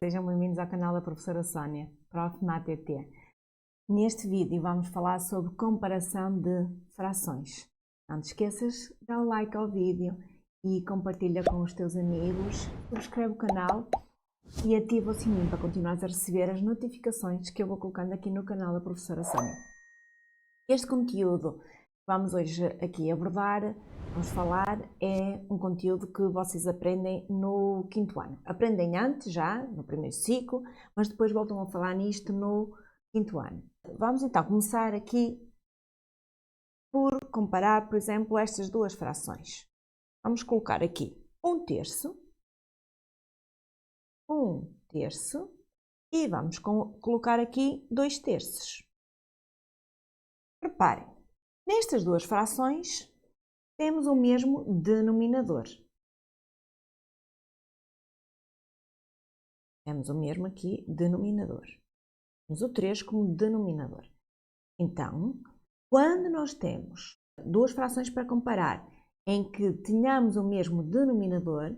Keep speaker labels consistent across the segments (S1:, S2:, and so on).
S1: Sejam bem-vindos ao canal da professora Sónia, Prof. MATT. Neste vídeo vamos falar sobre comparação de frações. Não te esqueças de dar like ao vídeo e compartilha com os teus amigos, subscreve o canal e ativa o sininho para continuares a receber as notificações que eu vou colocando aqui no canal da professora Sónia. Este conteúdo que vamos hoje aqui abordar, vamos falar, é um conteúdo que vocês aprendem no 5º ano. Aprendem antes já, no primeiro ciclo, mas depois voltam a falar nisto no 5º ano. Vamos então começar aqui por comparar, por exemplo, estas duas frações. Vamos colocar aqui 1/3, 1/3 e vamos colocar aqui 2/3. Reparem, nestas duas frações temos o mesmo denominador. Temos o mesmo aqui denominador. Temos o 3 como denominador. Então, quando nós temos duas frações para comparar em que tenhamos o mesmo denominador,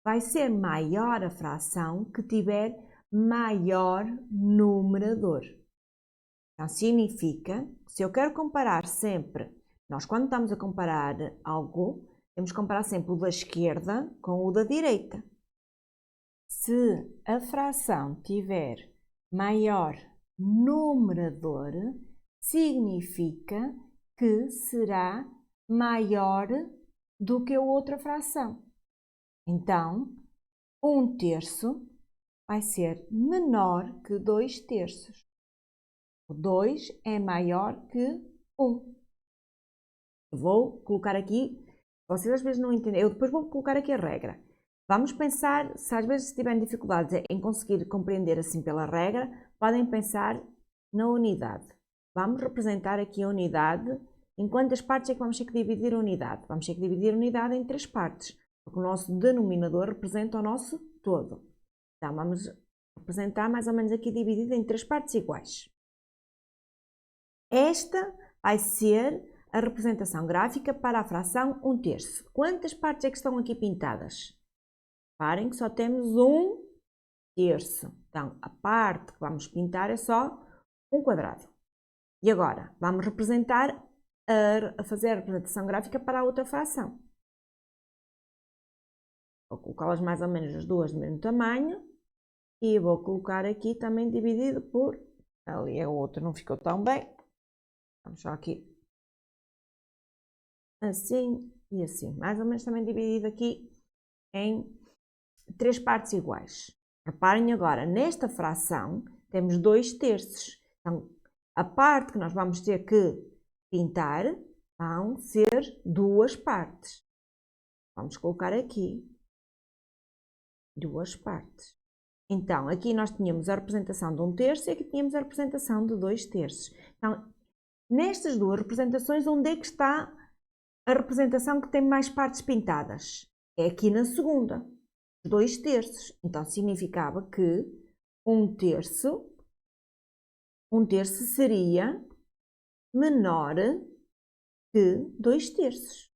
S1: vai ser maior a fração que tiver maior numerador. Então, significa que se eu quero comparar sempre, nós quando estamos a comparar algo, temos que comparar sempre o da esquerda com o da direita. Se a fração tiver maior numerador, significa que será maior do que a outra fração. Então, 1/3 vai ser menor que 2/3. O 2 é maior que 1. Vou colocar aqui, vocês às vezes não entendem, eu depois vou colocar aqui a regra. Vamos pensar, se às vezes tiverem dificuldades em conseguir compreender assim pela regra, podem pensar na unidade. Vamos representar aqui a unidade, em quantas partes é que vamos ter que dividir a unidade? Vamos ter que dividir a unidade em 3 partes, porque o nosso denominador representa o nosso todo. Então vamos representar mais ou menos aqui dividido em 3 partes iguais. Esta vai ser a representação gráfica para a fração 1/3. Quantas partes é que estão aqui pintadas? Reparem que só temos 1/3. Então, a parte que vamos pintar é só um quadrado. E agora, vamos representar, fazer a representação gráfica para a outra fração. Vou colocá-las mais ou menos as duas do mesmo tamanho. E vou colocar aqui também dividido por... Ali a outra não ficou tão bem. Vamos só aqui. Assim e assim. Mais ou menos também dividido aqui em 3 partes iguais. Reparem agora, nesta fração temos 2/3. Então, a parte que nós vamos ter que pintar vão ser 2 partes. Vamos colocar aqui 2 partes. Então, aqui nós tínhamos a representação de 1/3 e aqui tínhamos a representação de 2/3. Então, nestas duas representações, onde é que está a representação que tem mais partes pintadas? É aqui na segunda, 2/3. Então, significava que 1/3 seria menor que 2/3.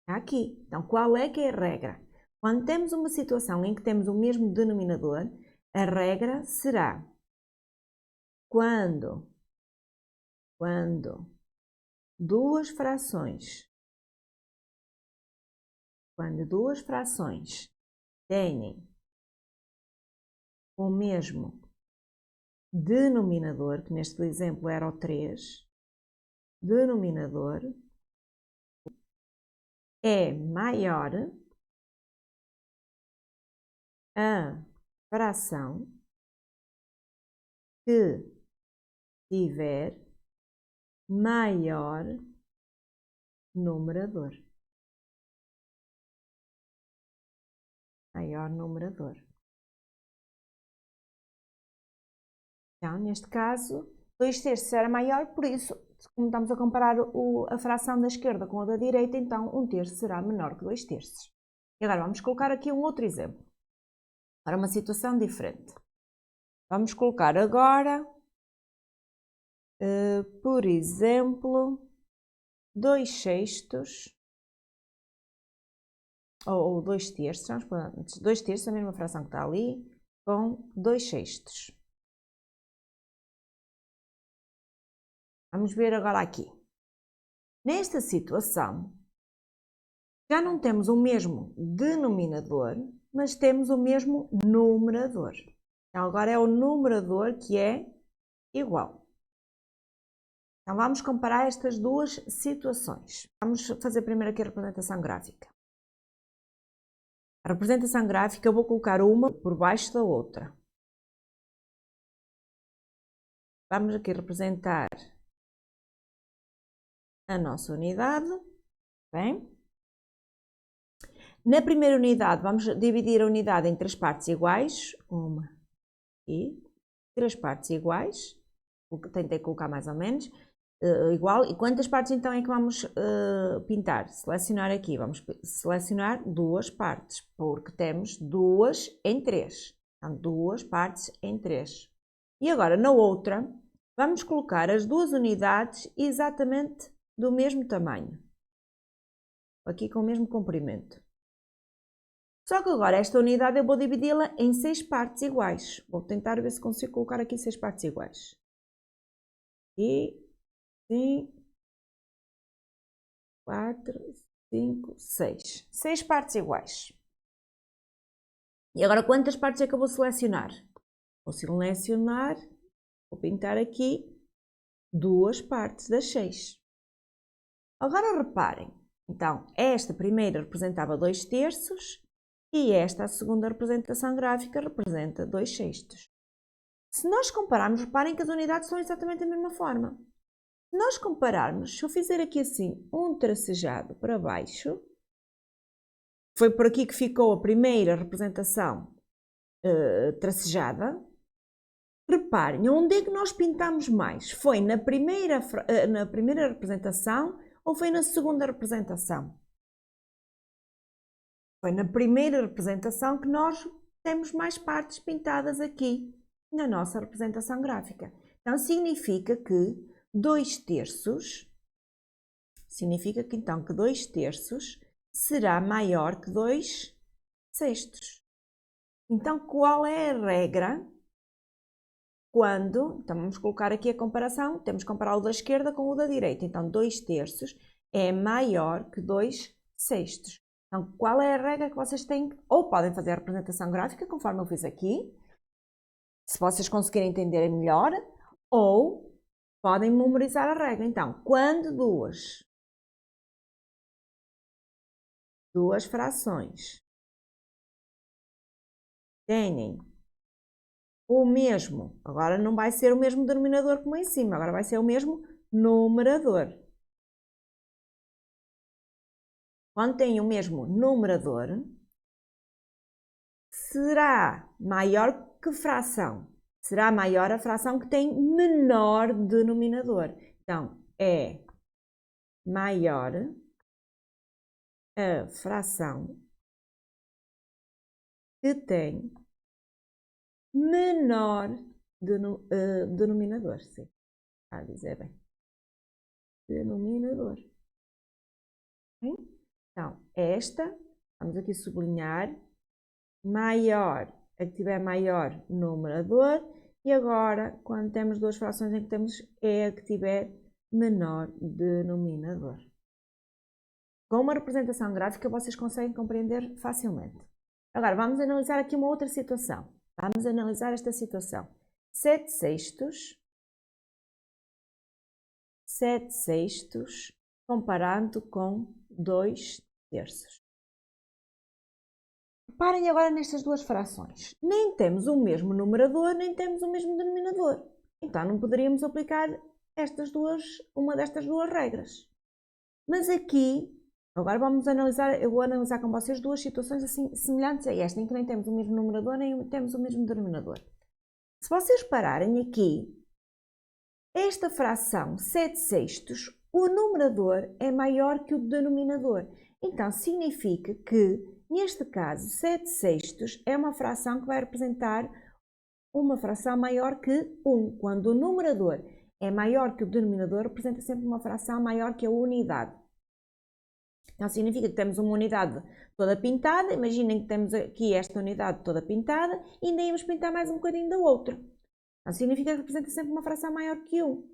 S1: Está aqui. Então, qual é que é a regra? Quando temos uma situação em que temos o mesmo denominador, a regra será quando duas frações têm o mesmo denominador, que neste exemplo era o 3, denominador é maior a fração que tiver maior numerador. Maior numerador. Então, neste caso, 2/3 era maior, por isso, como estamos a comparar a fração da esquerda com a da direita, então 1/3 será menor que 2/3. E agora vamos colocar aqui um outro exemplo, para uma situação diferente. Vamos colocar agora, por exemplo, 2/6 ou 2/3, vamos pôr antes, 2/3, a mesma fração que está ali, com 2/6. Vamos ver agora aqui. Nesta situação, já não temos o mesmo denominador, mas temos o mesmo numerador. Então, agora é o numerador que é igual. Então, vamos comparar estas duas situações. Vamos fazer primeiro aqui a representação gráfica. A representação gráfica eu vou colocar uma por baixo da outra. Vamos aqui representar a nossa unidade. Bem? Na primeira unidade, vamos dividir a unidade em 3 partes iguais. 1 e 3 partes iguais. Tentei colocar mais ou menos. Igual. E quantas partes então é que vamos pintar? Selecionar aqui. Vamos selecionar 2 partes, porque temos 2 em 3. Então, 2 partes em 3. E agora, na outra, vamos colocar as 2 unidades exatamente do mesmo tamanho. Aqui com o mesmo comprimento. Só que agora esta unidade eu vou dividi-la em 6 partes iguais. Vou tentar ver se consigo colocar aqui 6 partes iguais. E 5, 4, 5, 6. 6 partes iguais. E agora quantas partes é que eu vou selecionar? Vou selecionar, vou pintar aqui 2 partes das 6. Agora reparem, então esta primeira representava 2/3 e esta, a segunda representação gráfica, representa 2/6. Se nós compararmos, reparem que as unidades são exatamente da mesma forma. Se nós compararmos, se eu fizer aqui assim um tracejado para baixo, foi por aqui que ficou a primeira representação tracejada. Reparem, onde é que nós pintamos mais? Foi na primeira representação ou foi na segunda representação? Foi na primeira representação que nós temos mais partes pintadas aqui na nossa representação gráfica. Então, significa que 2/3, significa que então que 2/3 será maior que 2/6. Então, qual é a regra quando, então vamos colocar aqui a comparação, temos que comparar o da esquerda com o da direita. Então, 2/3 é maior que 2/6. Então, qual é a regra que vocês têm? Ou podem fazer a representação gráfica, conforme eu fiz aqui, se vocês conseguirem entender melhor, ou podem memorizar a regra. Então, quando duas frações têm o mesmo, agora não vai ser o mesmo denominador como em cima, agora vai ser o mesmo numerador. Quando tem o mesmo numerador, será maior que fração? Será maior a fração que tem menor denominador. Então, é maior a fração que tem menor denominador. Sim, está a dizer bem. Denominador. Então, esta, vamos aqui sublinhar, maior, a que tiver maior numerador, e agora, quando temos 2 frações em que temos, é a que tiver menor denominador. Com uma representação gráfica, vocês conseguem compreender facilmente. Agora, vamos analisar aqui uma outra situação. Vamos analisar esta situação. 7/6 comparando com 2/3. Reparem agora nestas duas frações. Nem temos o mesmo numerador, nem temos o mesmo denominador. Então, não poderíamos aplicar uma destas duas regras. Mas aqui, agora vamos analisar, eu vou analisar com vocês duas situações assim semelhantes a esta, em que nem temos o mesmo numerador, nem temos o mesmo denominador. Se vocês repararem aqui, esta fração 7/6, o numerador é maior que o denominador. Então, significa que, neste caso, 7/6 é uma fração que vai representar uma fração maior que 1. Quando o numerador é maior que o denominador, representa sempre uma fração maior que a unidade. Então significa que temos uma unidade toda pintada, imaginem que temos aqui esta unidade toda pintada e ainda íamos pintar mais um bocadinho da outra. Então significa que representa sempre uma fração maior que 1.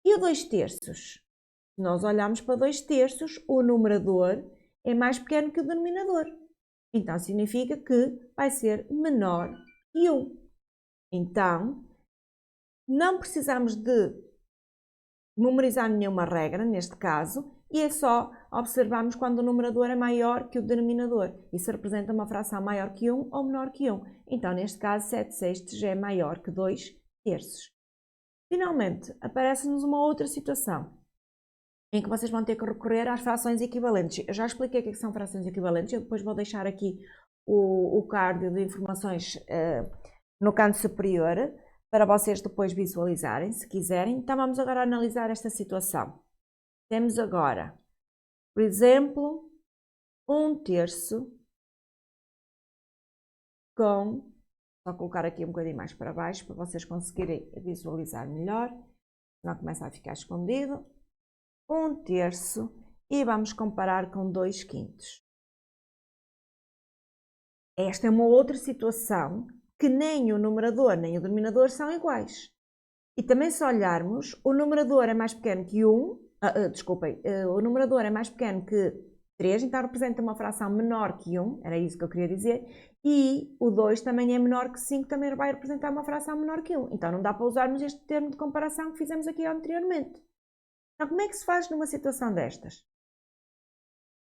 S1: E o 2/3? Se nós olharmos para 2/3, o numerador é mais pequeno que o denominador. Então significa que vai ser menor que 1. Então, não precisamos de memorizar nenhuma regra, neste caso, e é só observarmos quando o numerador é maior que o denominador. Isso representa uma fração maior que 1 ou menor que 1. Então, neste caso, 7/6 é maior que 2/3. Finalmente, aparece-nos uma outra situação, em que vocês vão ter que recorrer às frações equivalentes. Eu já expliquei o que são frações equivalentes, eu depois vou deixar aqui o card de informações no canto superior, para vocês depois visualizarem, se quiserem. Então vamos agora analisar esta situação. Temos agora, por exemplo, 1/3 com, vou colocar aqui um bocadinho mais para baixo, para vocês conseguirem visualizar melhor, senão começa a ficar escondido. 1/3 e vamos comparar com 2/5. Esta é uma outra situação que nem o numerador nem o denominador são iguais. E também se olharmos, o numerador é mais pequeno que 1, o numerador é mais pequeno que 3, então representa uma fração menor que 1, era isso que eu queria dizer, e o 2 também é menor que 5, também vai representar uma fração menor que 1. Então não dá para usarmos este termo de comparação que fizemos aqui anteriormente. Então como é que se faz numa situação destas?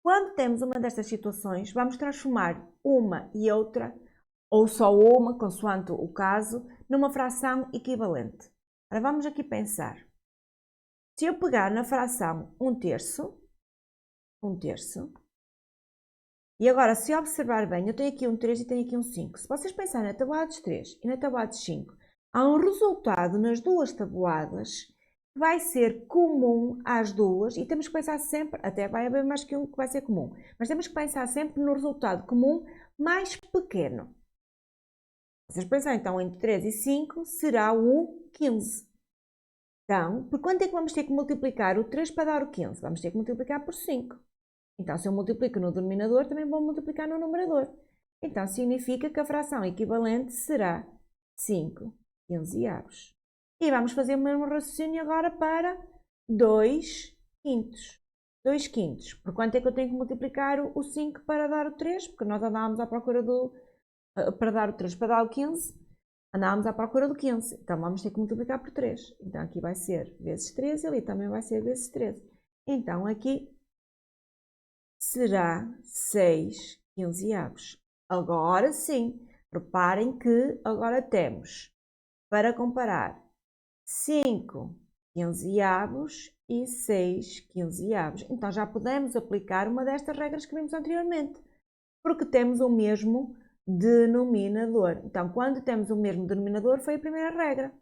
S1: Quando temos uma destas situações, vamos transformar uma e outra, ou só uma, consoante o caso, numa fração equivalente. Agora vamos aqui pensar. Se eu pegar na fração 1/3, e agora se observar bem, eu tenho aqui um 3 e tenho aqui um 5. Se vocês pensarem na tabuada dos 3 e na tabuada dos 5, há um resultado nas duas tabuadas que vai ser comum às duas, e temos que pensar sempre, até vai haver mais que um que vai ser comum, mas temos que pensar sempre no resultado comum mais pequeno. Vocês pensam, então, entre 3 e 5 será o 15. Então, por quanto é que vamos ter que multiplicar o 3 para dar o 15? Vamos ter que multiplicar por 5. Então, se eu multiplico no denominador, também vou multiplicar no numerador. Então, significa que a fração equivalente será 5 quinzeavos. E vamos fazer o mesmo raciocínio agora para 2/5. 2/5. Por quanto é que eu tenho que multiplicar o 5 para dar o 3? Porque nós andávamos à procura para dar o 3 para dar o 15, andávamos à procura do 15. Então vamos ter que multiplicar por 3. Então aqui vai ser vezes 13 e ali também vai ser vezes 13. Então aqui será 6 quinzeavos. Agora sim, reparem que agora temos, para comparar, 5 quinzeavos e 6 quinzeavos. Então já podemos aplicar uma destas regras que vimos anteriormente, porque temos o mesmo denominador. Então, quando temos o mesmo denominador, foi a primeira regra.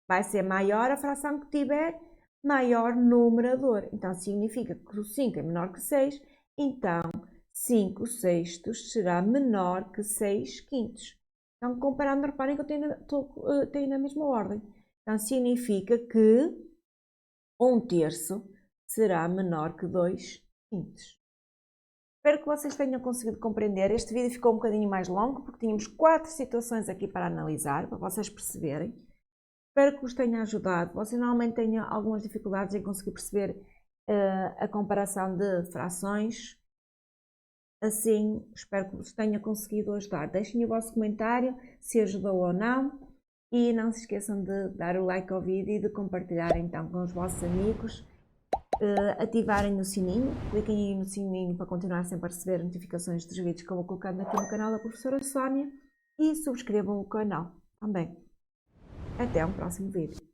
S1: Vai ser maior a fração que tiver maior numerador. Então, significa que o 5 é menor que 6, então 5/6 será menor que 6/5. Então, comparando, reparem que eu tenho na mesma ordem. Então, significa que 1/3 será menor que 2/5. Espero que vocês tenham conseguido compreender. Este vídeo ficou um bocadinho mais longo, porque tínhamos 4 situações aqui para analisar, para vocês perceberem. Espero que vos tenha ajudado. Vocês normalmente têm algumas dificuldades em conseguir perceber a comparação de frações. Assim, espero que vos tenha conseguido ajudar. Deixem o vosso comentário se ajudou ou não. E não se esqueçam de dar o like ao vídeo e de compartilhar então com os vossos amigos. Ativarem o sininho, cliquem aí no sininho para continuar sempre a receber notificações dos vídeos que eu vou colocando aqui no canal da professora Sónia e subscrevam o canal também. Até um próximo vídeo.